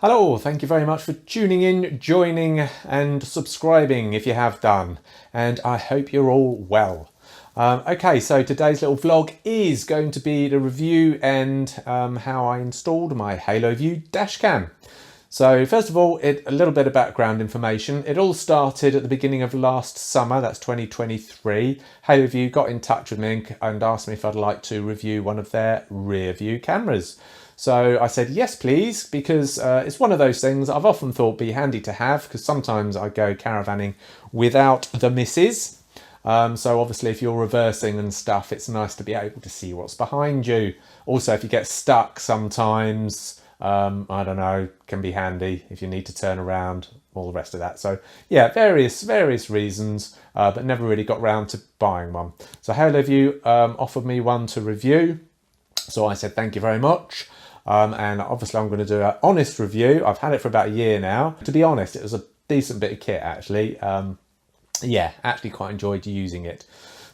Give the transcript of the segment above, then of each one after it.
Hello, thank you very much for tuning in, joining and subscribing if you have done, and I hope you're all well. Okay, so today's little vlog is going to be the review and how I installed my Haloview dash cam. So first of all, a little bit of background information. It all started at the beginning of last summer, that's 2023. Haloview got in touch with me and asked me if I'd like to review one of their rear view cameras. So I said, yes, please, because it's one of those things I've often thought be handy to have, because sometimes I go caravanning without the missus. So obviously if you're reversing and stuff, it's nice to be able to see what's behind you. Also, if you get stuck sometimes, I don't know, can be handy if you need to turn around, all the rest of that. So yeah, various reasons, but never really got round to buying one. So Haloview offered me one to review. So I said, thank you very much. And obviously I'm going to do an honest review. I've had it for about a year now. To be honest, it was a decent bit of kit actually. Yeah, actually quite enjoyed using it.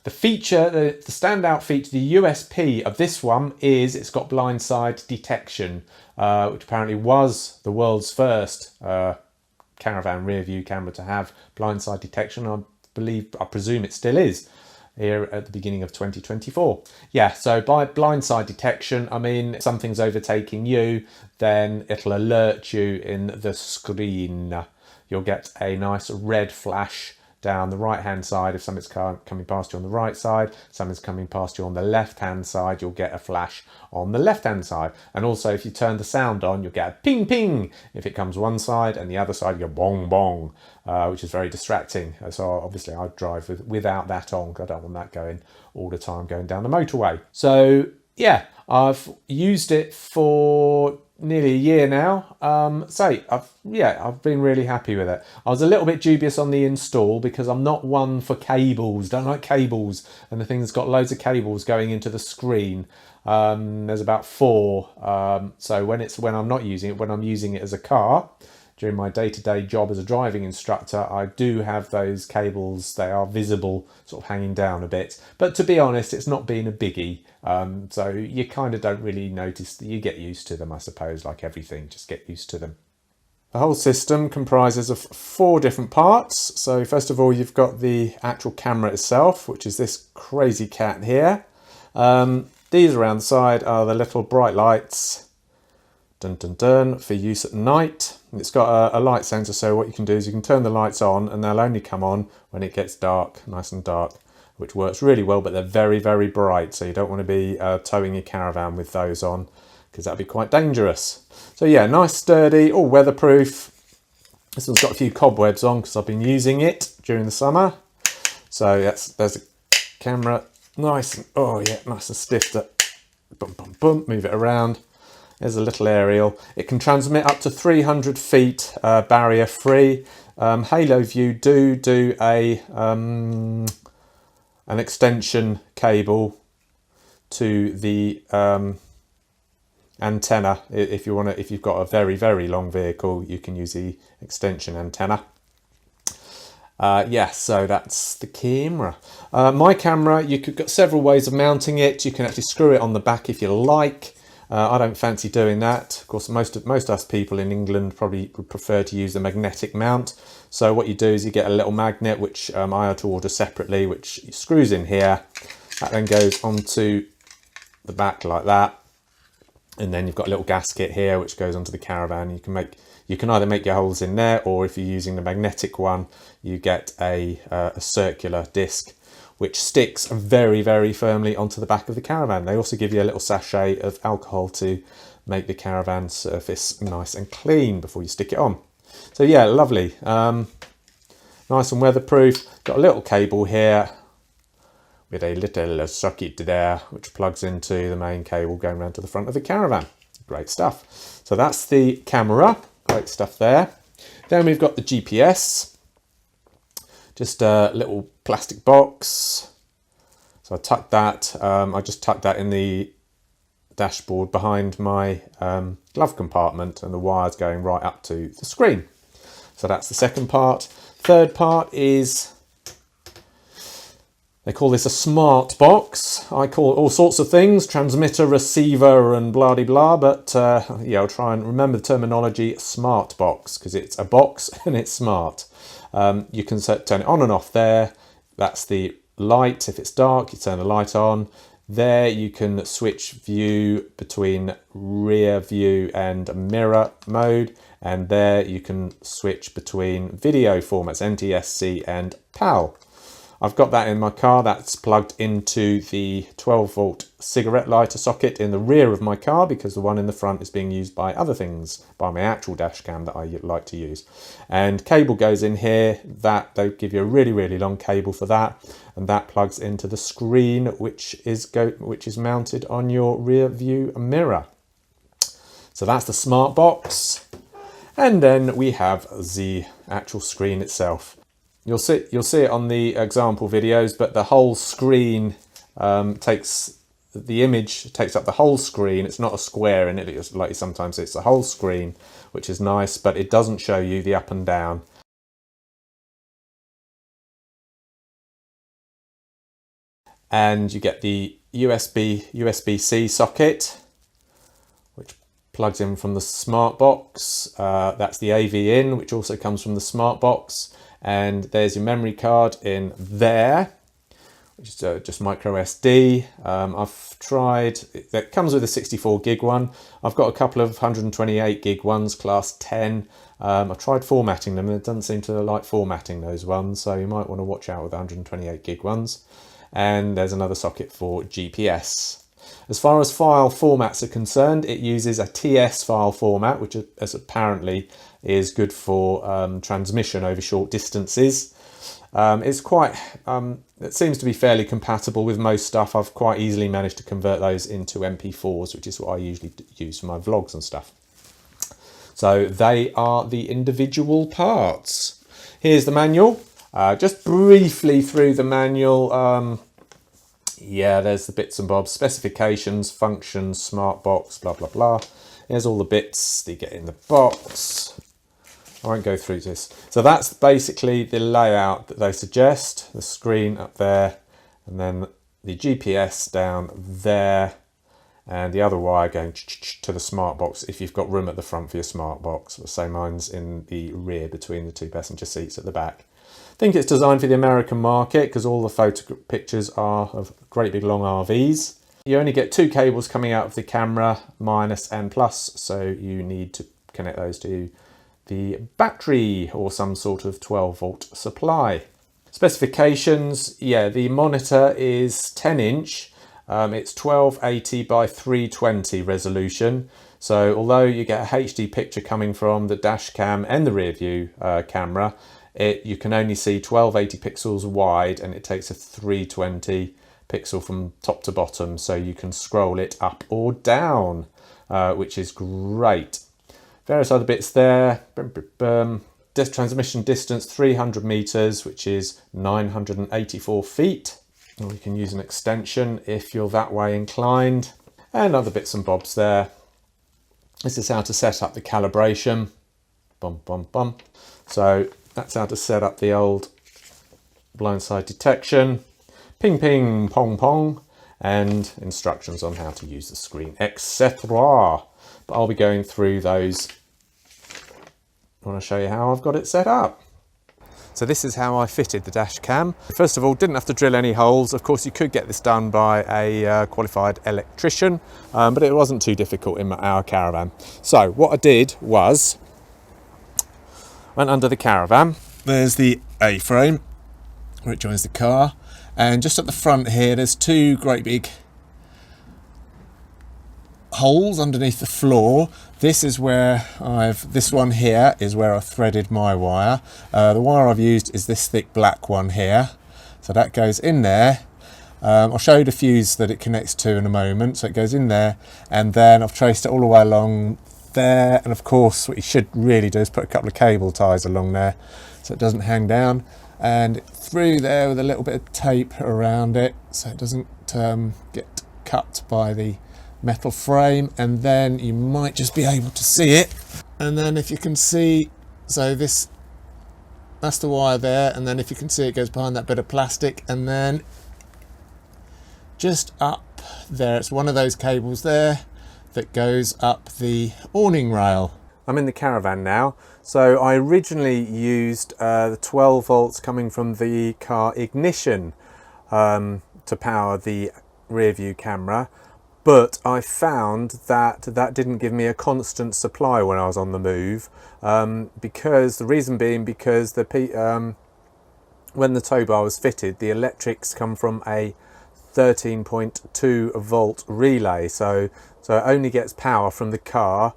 The feature, the standout feature, the USP of this one is it's got blindside detection, which apparently was the world's first caravan rear view camera to have blindside detection. I presume it still is here at the beginning of 2024. Yeah, so by blindside detection, I mean, if something's overtaking you, then it'll alert you in the screen. You'll get a nice red flash down the right hand side. If something's coming past you on the right side, something's coming past you on the left hand side, you'll get a flash on the left hand side. And also if you turn the sound on, you'll get a ping ping if it comes one side, and the other side you go bong bong, which is very distracting. So obviously I drive without that on, because I don't want that going all the time going down the motorway. So yeah, I've used it for nearly a year now. I've been really happy with it. I was a little bit dubious on the install because I'm not one for cables, don't like cables, and the thing's got loads of cables going into the screen. There's about 4. So when I'm not using it, when I'm using it as a car, during my day-to-day job as a driving instructor, I do have those cables. They are visible, sort of hanging down a bit. But to be honest, it's not been a biggie. So you kind of don't really notice that. You get used to them, I suppose, like everything, just get used to them. The whole system comprises of 4 different parts. So first of all, you've got the actual camera itself, which is this crazy cat here. These around the side are the little bright lights, dun dun dun, for use at night. It's got a light sensor, so what you can do is you can turn the lights on and they'll only come on when it gets dark, nice and dark, which works really well, but they're very, very bright, so you don't want to be towing your caravan with those on, because that'd be quite dangerous. So yeah, nice, sturdy, all weatherproof. This one's got a few cobwebs on because I've been using it during the summer. So there's the camera, nice and stiff to bump, bump, bump, move it around. There's a little aerial. It can transmit up to 300 feet barrier free. Haloview do an extension cable to the antenna. If you've got a very, very long vehicle, you can use the extension antenna. So that's the camera. My camera, you could got several ways of mounting it. You can actually screw it on the back if you like. I don't fancy doing that. Of course, most us people in England probably would prefer to use a magnetic mount. So what you do is you get a little magnet, which I had to order separately, which screws in here. That then goes onto the back like that. And then you've got a little gasket here, which goes onto the caravan. You can either make your holes in there, or if you're using the magnetic one, you get a circular disc, which sticks very, very firmly onto the back of the caravan. They also give you a little sachet of alcohol to make the caravan surface nice and clean before you stick it on. So yeah, lovely. Nice and weatherproof. Got a little cable here with a little socket there, which plugs into the main cable going around to the front of the caravan. Great stuff. So that's the camera. Great stuff there. Then we've got the GPS. Just a little plastic box. So I just tucked that in the dashboard behind my glove compartment, and the wire's going right up to the screen. So that's the second part. Third part is They call this a smart box. I call it all sorts of things, transmitter, receiver and blah-de-blah, but yeah, I'll try and remember the terminology smart box because it's a box and it's smart. You can turn it on and off there. That's the light. If it's dark, you turn the light on. There you can switch view between rear view and mirror mode. And there you can switch between video formats, NTSC and PAL. I've got that in my car. That's plugged into the 12-volt cigarette lighter socket in the rear of my car because the one in the front is being used by other things, by my actual dash cam that I like to use. And cable goes in here. That they give you a really, really long cable for that, and that plugs into the screen, which is mounted on your rear view mirror. So that's the smart box. And then we have the actual screen itself. You'll see it on the example videos, but the whole screen takes up the whole screen. It's not a square in it, it's like sometimes it's the whole screen, which is nice, but it doesn't show you the up and down. And you get the USB-C socket, which plugs in from the smart box. That's the AV in, which also comes from the smart box. And there's your memory card in there, which is just micro SD. I've tried, that comes with a 64 gig one. I've got a couple of 128 gig ones, class 10. I've tried formatting them and it doesn't seem to like formatting those ones, so you might want to watch out with 128 gig ones. And there's another socket for GPS. As far as file formats are concerned, it uses a TS file format, which is apparently is good for transmission over short distances. It's quite, it seems to be fairly compatible with most stuff. I've quite easily managed to convert those into MP4s, which is what I usually use for my vlogs and stuff. So they are the individual parts. Here's the manual. Just briefly through the manual. Yeah, there's the bits and bobs, specifications, functions, smart box, blah, blah, blah. Here's all the bits that you get in the box. I won't go through this. So that's basically the layout that they suggest. The screen up there, and then the GPS down there, and the other wire going to the smart box if you've got room at the front for your smart box. So mine's in the rear between the two passenger seats at the back. I think it's designed for the American market because all the photo pictures are of great big long RVs. You only get two cables coming out of the camera, minus and plus, so you need to connect those to the battery or some sort of 12-volt supply. Specifications, yeah, the monitor is 10-inch. It's 1280 by 320 resolution. So although you get a HD picture coming from the dash cam and the rear view camera, you can only see 1280 pixels wide, and it takes a 320 pixel from top to bottom, so you can scroll it up or down, which is great. Various other bits there. Transmission distance 300 meters, which is 984 feet. Or you can use an extension if you're that way inclined, and other bits and bobs there. This is how to set up the calibration. Bum, bum, bum. So that's how to set up the old blindside detection. Ping, ping, pong, pong, and instructions on how to use the screen, etc. But I'll be going through those. I want to show you how I've got it set up. So this is how I fitted the dash cam. First of all, didn't have to drill any holes. Of course, you could get this done by a qualified electrician, but it wasn't too difficult in our Caravan. So what I did was, went under the Caravan. There's the A-frame, where it joins the car. And just at the front here, there's two great big holes underneath the floor. This is where this one here is where I threaded my wire. The wire I've used is this thick black one here. So that goes in there. I'll show you the fuse that it connects to in a moment. So it goes in there, and then I've traced it all the way along there. And of course, what you should really do is put a couple of cable ties along there so it doesn't hang down. And through there with a little bit of tape around it so it doesn't get cut by the metal frame. And then you might just be able to see it. And then if you can see, so that's the wire there, and then if you can see, it goes behind that bit of plastic, and then just up there. It's one of those cables there that goes up the awning rail. I'm in the Caravan now. So I originally used the 12 volts coming from the car ignition to power the rear view camera, but I found that that didn't give me a constant supply when I was on the move, because the reason being because when the tow bar was fitted, the electrics come from a 13.2 volt relay, so it only gets power from the car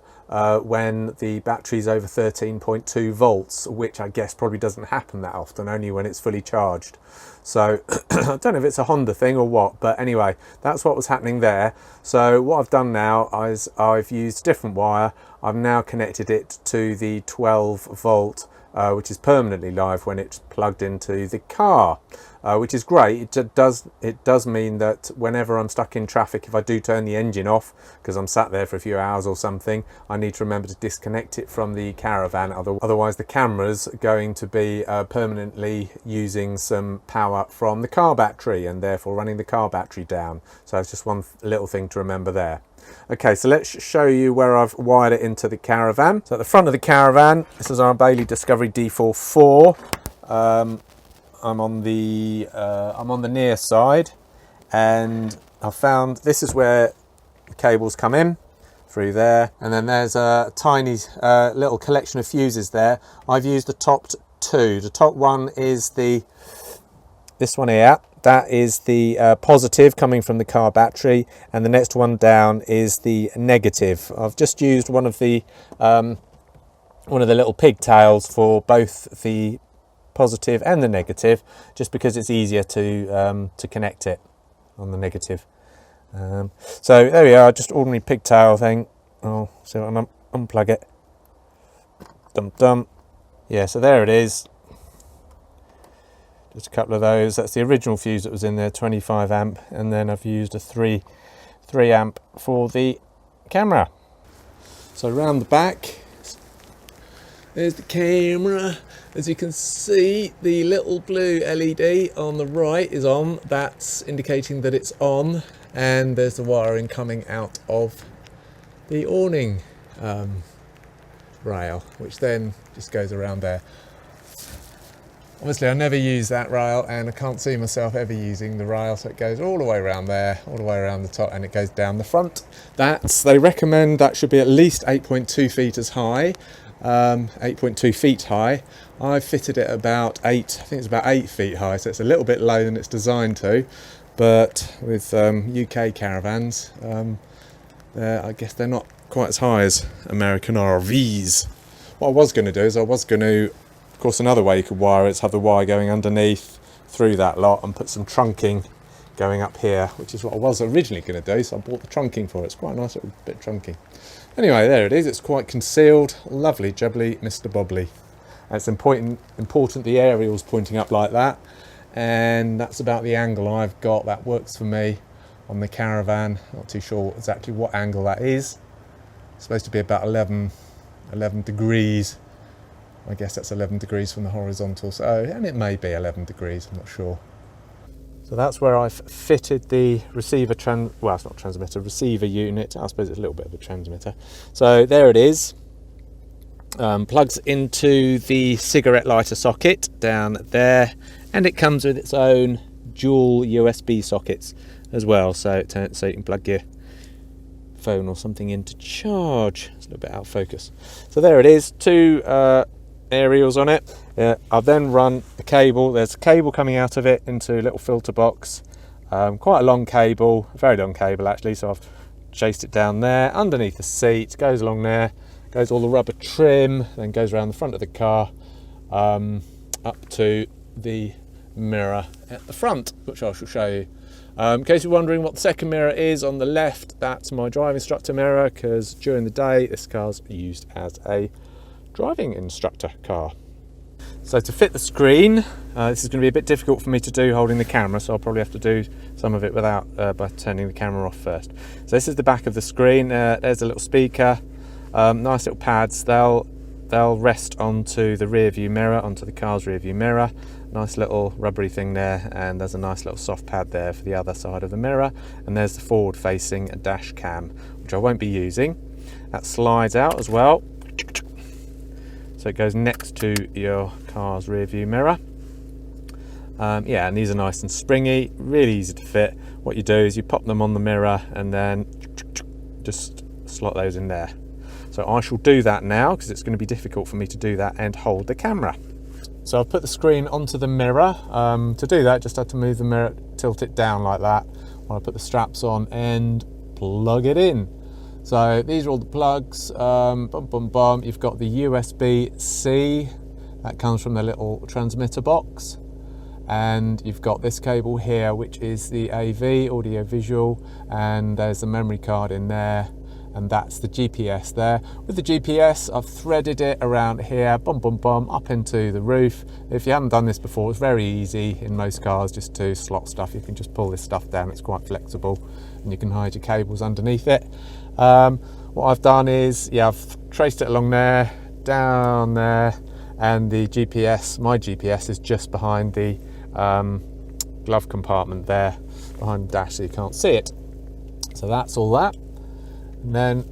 when the battery's over 13.2 volts, which I guess probably doesn't happen that often, only when it's fully charged. So I don't know if it's a Honda thing or what, but anyway, that's what was happening there. So what I've done now is I've used a different wire. I've now connected it to the 12 volt, which is permanently live when it's plugged into the car, which is great. It does mean that whenever I'm stuck in traffic, if I do turn the engine off because I'm sat there for a few hours or something, I need to remember to disconnect it from the Caravan. Otherwise the camera's going to be permanently using some power from the car battery and therefore running the car battery down. So it's just one little thing to remember there. Okay, so let's show you where I've wired it into the Caravan. So at the front of the Caravan, this is our Bailey Discovery D44. I'm on the near side, and I found this is where the cables come in through there, and then there's a tiny little collection of fuses there. I've used the top two. The top one is this one here. That is the positive coming from the car battery, and the next one down is the negative. I've just used one of the little pigtails for both the positive and the negative, just because it's easier to connect it on the negative. So there we are, just ordinary pigtail thing. Oh, so I'll unplug it. Dum dum. Yeah, so there it is. Just a couple of those. That's the original fuse that was in there, 25 amp, and then I've used a 3 amp for the camera. So around the back, there's the camera. As you can see, the little blue LED on the right is on. That's indicating that it's on, and there's the wiring coming out of the awning rail, which then just goes around there. Obviously I never use that rail, and I can't see myself ever using the rail, so it goes all the way around there, all the way around the top, and it goes down the front. They recommend that should be at least 8.2 feet as high, 8.2 feet high. I've fitted it about 8, I think it's about 8 feet high, so it's a little bit lower than it's designed to, but with UK Caravans, I guess they're not quite as high as American RVs. What I was going to do is of course, another way you could wire it is have the wire going underneath through that lot and put some trunking going up here, which is what I was originally going to do, so I bought the trunking for it. It's quite a nice little bit of trunking. Anyway, there it is. It's quite concealed. Lovely, jubbly Mr. Bobbly. And it's important the aerial's pointing up like that, and that's about the angle I've got. That works for me on the Caravan. Not too sure exactly what angle that is. It's supposed to be about 11 degrees. I guess that's 11 degrees from the horizontal, so, and it may be 11 degrees, I'm not sure. So that's where I've fitted the receiver, well, it's not transmitter, receiver unit. I suppose it's a little bit of a transmitter. So there it is. Plugs into the cigarette lighter socket down there, and it comes with its own dual USB sockets as well, so you can plug your phone or something in to charge. It's a little bit out of focus. So there it is, two aerials on it. I've then run a cable. There's a cable coming out of it into a little filter box. Quite a long cable, a very long cable actually, so I've chased it down there underneath the seat, goes along there, goes all the rubber trim, then goes around the front of the car up to the mirror at the front, which I shall show you. In case you're wondering what the second mirror is on the left, that's my driving instructor mirror, because during the day this car's used as a driving instructor car. So to fit the screen, this is going to be a bit difficult for me to do holding the camera, so I'll probably have to do some of it without by turning the camera off first. So this is the back of the screen. There's a little speaker, nice little pads. They'll rest onto the rear view mirror, onto the car's rear view mirror. nice little rubbery thing there, and there's a nice little soft pad there for the other side of the mirror, and there's the forward facing dash cam, which I won't be using. That slides out as well, so it goes next to your car's rear view mirror. Yeah, and these are nice and springy, really easy to fit. What you do is you pop them on the mirror and then just slot those in there. So I shall do that now, because it's going to be difficult for me to do that and hold the camera. So I've put the screen onto the mirror. To do that, just had to move the mirror, tilt it down like that while I put the straps on and plug it in. So these are all the plugs. You've got the USB-C, that comes from the little transmitter box. And you've got this cable here, which is the AV, audio visual, and there's the memory card in there, and that's the GPS there. With the GPS, I've threaded it around here, up into the roof. If you haven't done this before, it's very easy in most cars just to slot stuff. You can just pull this stuff down, it's quite flexible, and you can hide your cables underneath it. What I've done is, yeah, I've traced it along there, down there, and the GPS, my GPS is just behind the glove compartment there, behind the dash, so you can't see it. So that's all that. And then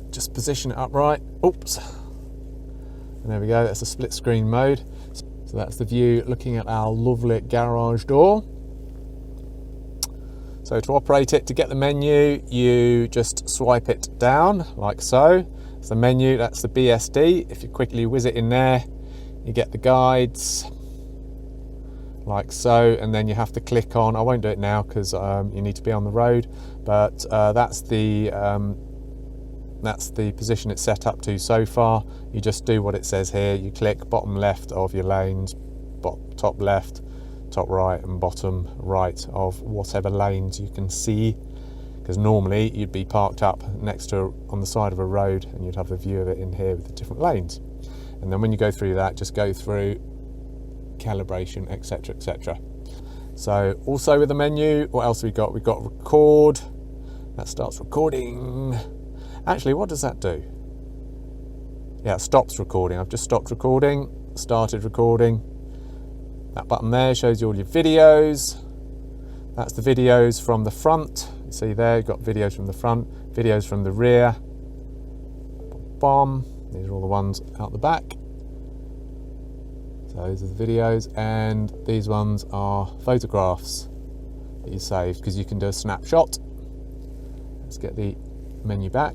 just position it upright. Oops. And there we go, that's a split screen mode. So that's the view looking at our lovely garage door. So to operate it, to get the menu, you just swipe it down like so. It's the menu, that's the BSD. If you quickly whiz it in there, you get the guides like so, and then you have to click on, I won't do it now because you need to be on the road, but that's the position it's set up to so far. You just do what it says here. You click bottom left of your lanes, top left, top right, and bottom right of whatever lanes you can see, because normally you'd be parked up next to on the side of a road and you'd have a view of it in here with the different lanes. And then when you go through that, just go through calibration, etc, etc. So also with the menu, what else have we got? We've got record. That starts recording. Actually, what does that do? Yeah, it stops recording. I've just stopped recording, started recording. That button there shows you all your videos. That's the videos from the front. You see there, you've got videos from the front, videos from the rear. Bomb. These are all the ones out the back. So those are the videos, and these ones are photographs that you saved, because you can do a snapshot. Let's get the menu back.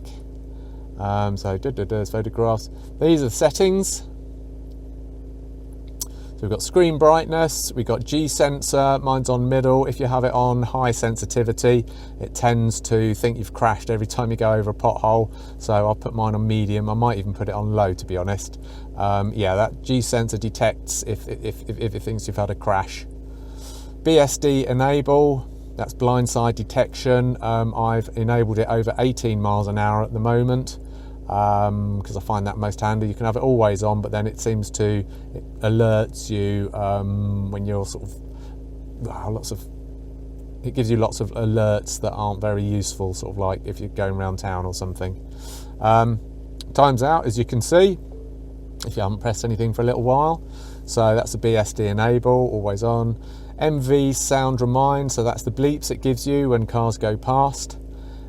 So there's photographs. These are the settings. So we've got screen brightness, we've got G sensor, mine's on middle. If you have it on high sensitivity, it tends to think you've crashed every time you go over a pothole. So I'll put mine on medium. I might even put it on low, to be honest. Yeah, that G sensor detects if it thinks you've had a crash. BSD enable, that's blind side detection. I've enabled it over 18 miles an hour at the moment, because I find that most handy. You can have it always on, but then it seems to, it alerts you when you're sort of, it gives you lots of alerts that aren't very useful, sort of like if you're going around town or something. Times out, as you can see, if you haven't pressed anything for a little while. So that's the BSD enable, always on. MV sound remind, so that's the bleeps it gives you when cars go past.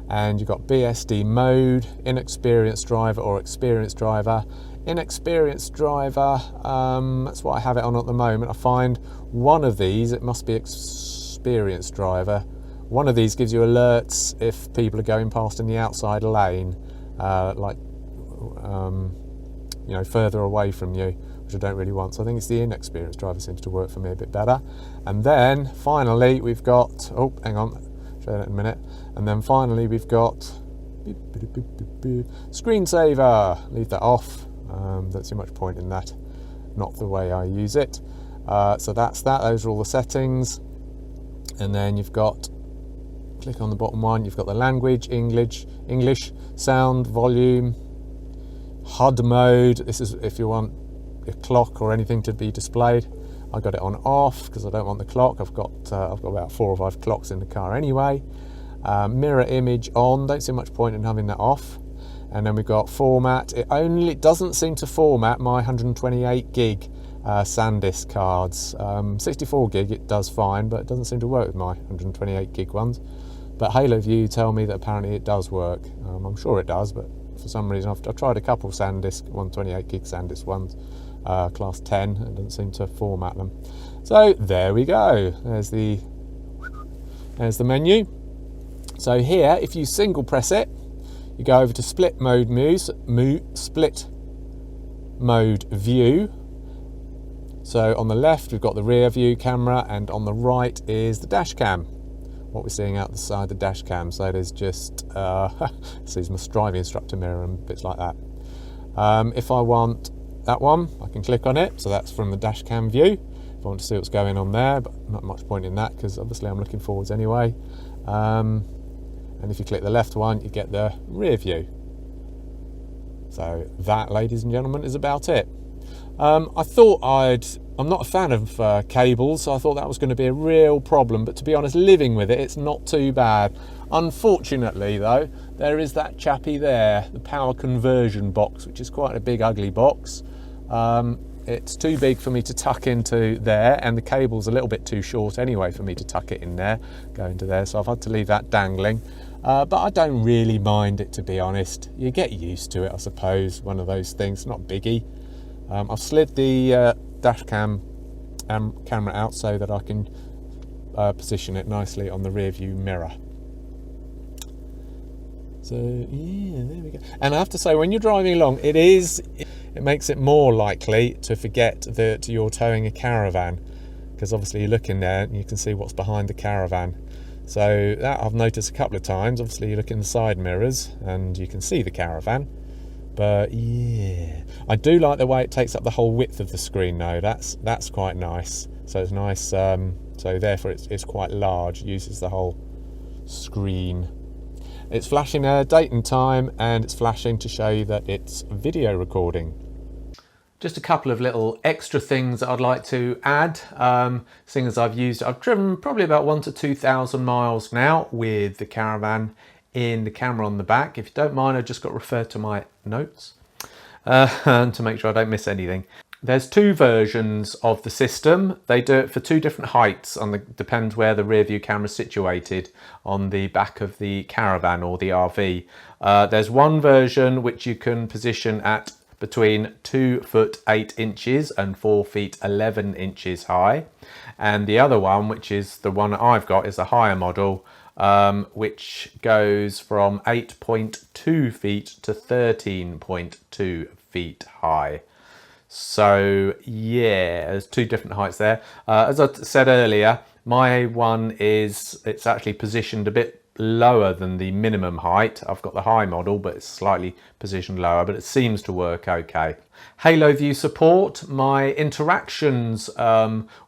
And you've got BSD mode, inexperienced driver or experienced driver. Inexperienced driver, that's what I have it on at the moment. I find one of these, it must be experienced driver. One of these gives you alerts if people are going past in the outside lane, you know, further away from you, which I don't really want. So I think it's the inexperienced driver seems to work for me a bit better. And then finally we've got, oh, hang on, show that in a minute. And then finally we've got screensaver. Leave that off. Don't see much point in that. Not the way I use it. So that's that. Those are all the settings. And then you've got, click on the bottom one. You've got the language, English, sound, volume, HUD mode. This is if you want a clock or anything to be displayed. I got it on off because I don't want the clock. I've got about 4 or 5 clocks in the car anyway. Mirror image on. Don't see much point in having that off. And then we've got format. It doesn't seem to format my 128 gig SanDisk cards. 64 gig it does fine, but it doesn't seem to work with my 128 gig ones. But Haloview tell me that apparently it does work. I'm sure it does, but for some reason I've tried a couple SanDisk 128 gig SanDisk ones, class 10, and it doesn't seem to format them. So there we go. There's the menu. So here, if you single press it, you go over to split mode view. So on the left we've got the rear view camera, and on the right is the dash cam. What we're seeing out the side of the dash cam. So there's just this is my driving instructor mirror and bits like that. If I want that one, I can click on it. So that's from the dash cam view. If I want to see what's going on there, but not much point in that because obviously I'm looking forwards anyway. And if you click the left one, you get the rear view. So that, ladies and gentlemen, is about it. I'm not a fan of cables, so I thought that was going to be a real problem, but to be honest, living with it, it's not too bad. Unfortunately though, there is that chappy there, the power conversion box, which is quite a big ugly box. It's too big for me to tuck into there, and the cable's a little bit too short anyway for me to tuck it in there, go into there, so I've had to leave that dangling. But I don't really mind it, to be honest. You get used to it, I suppose, one of those things, not biggie. I've slid the dash cam camera out so that I can position it nicely on the rear view mirror. So yeah, there we go. And I have to say, when you're driving along, it makes it more likely to forget that you're towing a caravan, because obviously you look in there and you can see what's behind the caravan. So that I've noticed a couple of times. Obviously you look in the side mirrors and you can see the caravan. But yeah, I do like the way it takes up the whole width of the screen though. That's quite nice. So it's nice, so therefore it's quite large, it uses the whole screen. It's flashing date and time, and it's flashing to show you that it's video recording. Just a couple of little extra things that I'd like to add, seeing as I've driven probably about 1,000 to 2,000 miles now with the Caravan in the camera on the back. If you don't mind, I've just got to refer to my notes to make sure I don't miss anything. There's two versions of the system. They do it for two different heights, depends where the rear view camera is situated on the back of the Caravan or the RV. There's one version which you can position at between 2 foot 8 inches and 4 feet 11 inches high, and the other one, which is the one I've got, is a higher model, which goes from 8.2 feet to 13.2 feet high. So yeah, there's two different heights there. As I said earlier, my one it's actually positioned a bit lower than the minimum height. I've got the high model, but it's slightly positioned lower, but it seems to work okay. Haloview support, my interactions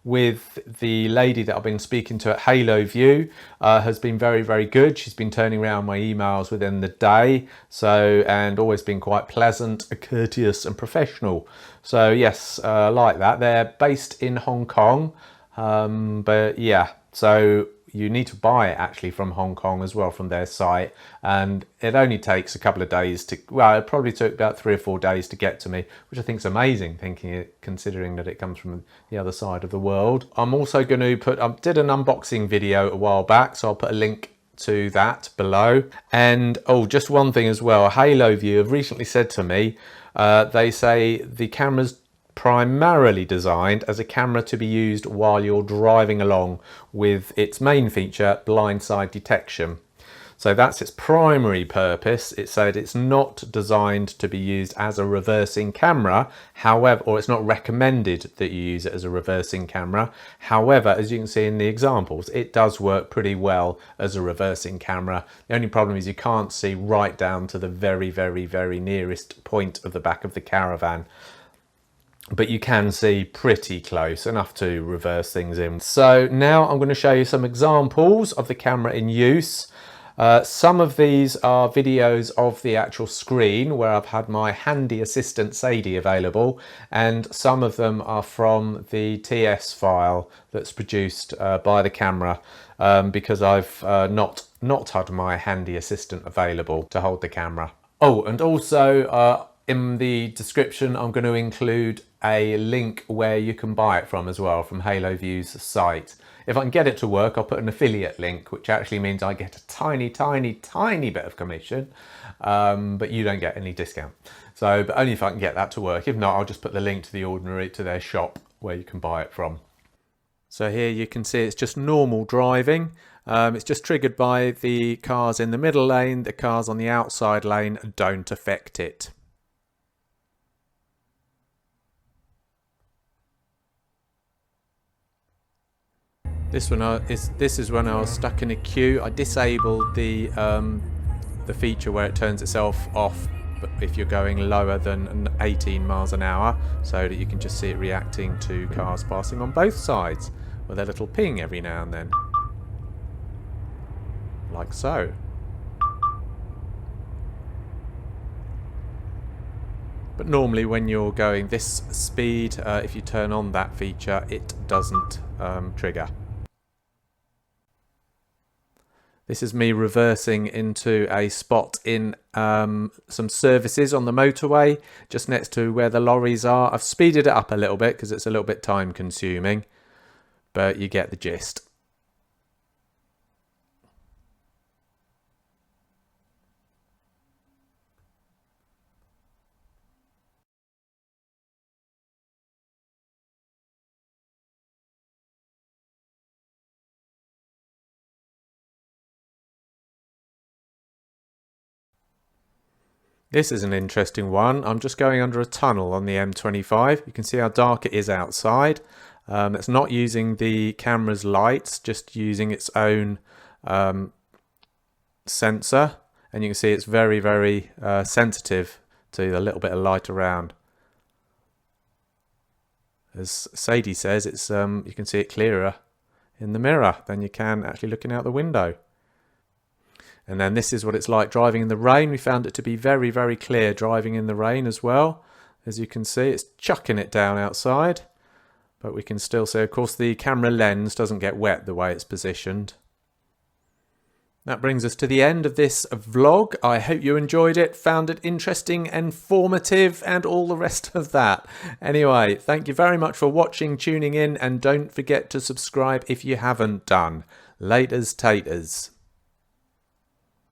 with the lady that I've been speaking to at Haloview has been very, very good. She's been turning around my emails within the day, and always been quite pleasant, courteous and professional. So yes, like that. They're based in Hong Kong, but yeah, so you need to buy it actually from Hong Kong as well, from their site, and it only takes a couple of days to, well, it probably took about 3 or 4 days to get to me, which I think is amazing, considering that it comes from the other side of the world. I'm also going to I did an unboxing video a while back, so I'll put a link to that below. And oh, just one thing as well, Haloview have recently said to me, they say the camera's primarily designed as a camera to be used while you're driving along, with its main feature, blindside detection. So that's its primary purpose. It said it's not designed to be used as a reversing camera, however, or it's not recommended that you use it as a reversing camera. However, as you can see in the examples, it does work pretty well as a reversing camera. The only problem is you can't see right down to the very, very, very nearest point of the back of the Caravan, but you can see pretty close enough to reverse things in. So now I'm going to show you some examples of the camera in use. Some of these are videos of the actual screen where I've had my handy assistant Sadie available, and some of them are from the TS file that's produced by the camera, because I've not had my handy assistant available to hold the camera. Oh, and also In the description, I'm going to include a link where you can buy it from as well, from Haloview's site. If I can get it to work, I'll put an affiliate link, which actually means I get a tiny, tiny, tiny bit of commission, but you don't get any discount. So, but only if I can get that to work. If not, I'll just put the link to the ordinary, to their shop where you can buy it from. So here you can see it's just normal driving. It's just triggered by the cars in the middle lane. The cars on the outside lane don't affect it. This is when I was stuck in a queue. I disabled the feature where it turns itself off, but if you're going lower than 18 miles an hour, so that you can just see it reacting to cars passing on both sides with a little ping every now and then, like so. But normally when you're going this speed, if you turn on that feature, it doesn't trigger. This is me reversing into a spot in some services on the motorway, just next to where the lorries are. I've speeded it up a little bit because it's a little bit time consuming, but you get the gist. This is an interesting one. I'm just going under a tunnel on the M25. You can see how dark it is outside. It's not using the camera's lights, just using its own sensor. And you can see it's very, very sensitive to the little bit of light around. As Sadie says, it's you can see it clearer in the mirror than you can actually looking out the window. And then this is what it's like driving in the rain. We found it to be very, very clear driving in the rain as well. As you can see, it's chucking it down outside, but we can still see, of course, the camera lens doesn't get wet the way it's positioned. That brings us to the end of this vlog. I hope you enjoyed it, found it interesting, informative, and all the rest of that. Anyway, thank you very much for watching, tuning in, and don't forget to subscribe if you haven't done. Laters taters.